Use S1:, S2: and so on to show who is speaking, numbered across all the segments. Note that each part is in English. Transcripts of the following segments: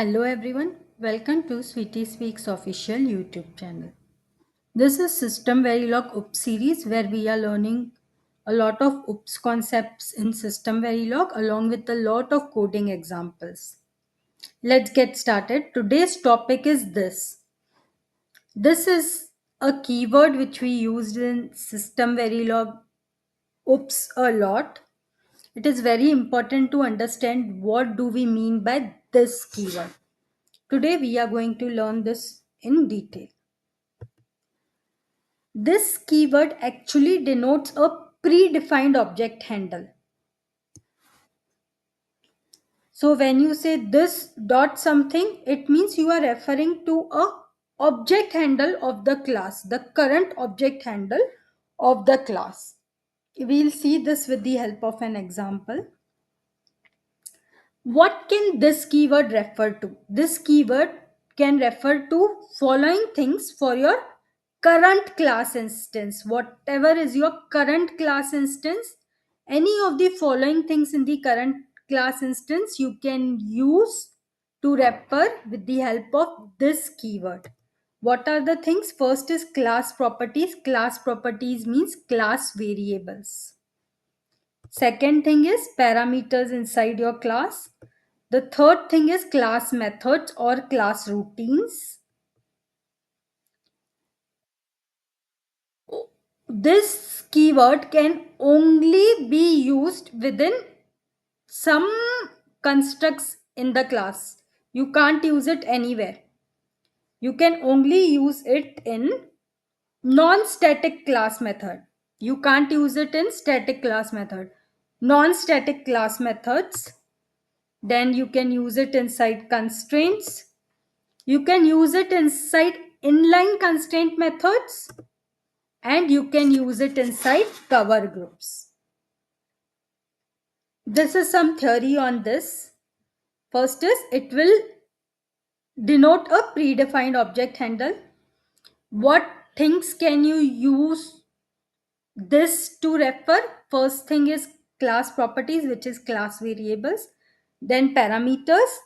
S1: Hello everyone, welcome to Sweetie Speaks official YouTube channel. This is System Verilog OOPS series where we are learning a lot of OOPS concepts in System Verilog along with a lot of coding examples. Let's get started. Today's topic is this. This is a keyword which we used in System Verilog OOPS a lot. It is very important to understand what do we mean by this keyword. Today we are going to learn this in detail. This keyword actually denotes a predefined object handle. So when you say this dot something, it means you are referring to a object handle of the class, the current object handle of the class. We'll see this with the help of an example. What can this keyword refer to? This keyword can refer to following things for your current class instance. Whatever is your current class instance, any of the following things in the current class instance you can use to refer with the help of this keyword. What are the things? First is class properties. Class properties means class variables. Second thing is parameters inside your class. The third thing is class methods or class routines. This keyword can only be used within some constructs in the class. You can't use it anywhere. You can only use it in non-static class method. You can't use it in static class method. Non-static class methods. Then you can use it inside constraints. You can use it inside inline constraint methods. And you can use it inside cover groups. This is some theory on this. First is it will denote a predefined object handle. What things can you use this to refer? First thing is class properties, which is class variables. Then parameters,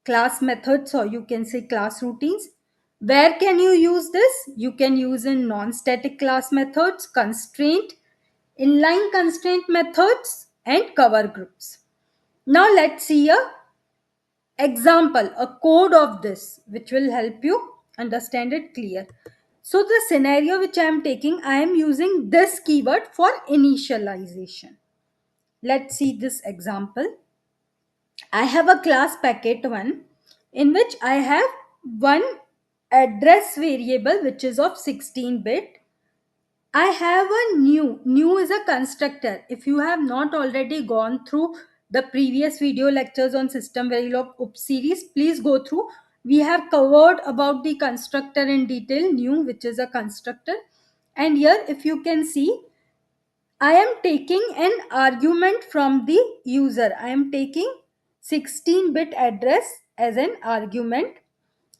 S1: class methods, or you can say class routines. Where can you use this? You can use in non-static class methods, constraint, inline constraint methods, and cover groups. Now let's see a example, a code of this, which will help you understand it clear. So the scenario which I am taking, I am using this keyword for initialization. Let's see this example. I have a class packet1 in which I have one address variable which is of 16-bit. I have a new is a constructor. If you have not already gone through the previous video lectures on System Verilog OOPS series, please go through. We have covered about the constructor in detail, new, which is a constructor. And here, if you can see, I am taking an argument from the user. I am taking 16-bit address as an argument,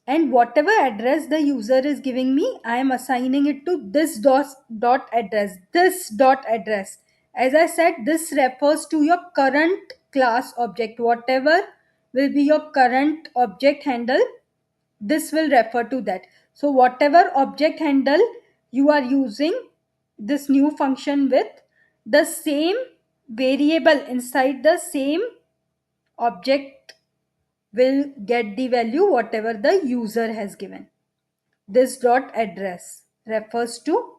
S1: and whatever address the user is giving me, I am assigning it to this dot address, this dot address. As I said, this refers to your current class object. Whatever will be your current object handle, this will refer to that. So whatever object handle you are using this new function with, the same variable inside the same object will get the value whatever the user has given. This dot address refers to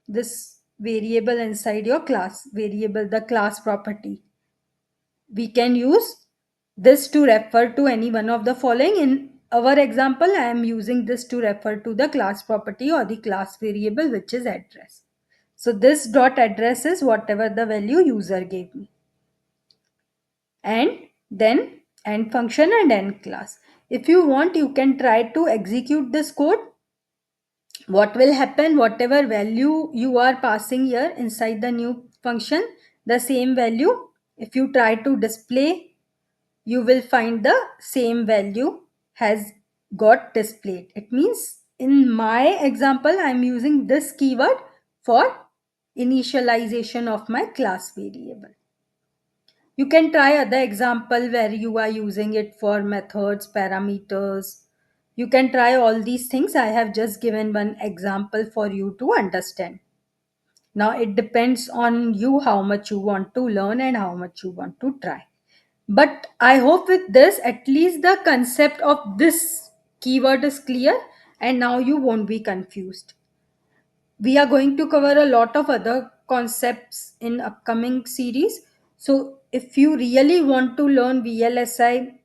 S1: this variable inside your class, variable, the class property. We can use this to refer to any one of the following. In our example, I am using this to refer to the class property or the class variable, which is address. So this dot address is whatever the value user gave me. And then end function and end class. If you want, you can try to execute this code. What will happen? Whatever value you are passing here inside the new function, the same value, if you try to display, you will find the same value has got displayed. It means in my example, I am using this keyword for initialization of my class variable. You can try other example where you are using it for methods, parameters. You can try all these things. I have just given one example for you to understand. Now it depends on you how much you want to learn and how much you want to try. But I hope with this, at least the concept of this keyword is clear and now you won't be confused. We are going to cover a lot of other concepts in upcoming series. So if you really want to learn VLSI,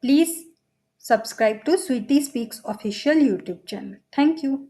S1: please subscribe to Sweetie Speaks official YouTube channel. Thank you.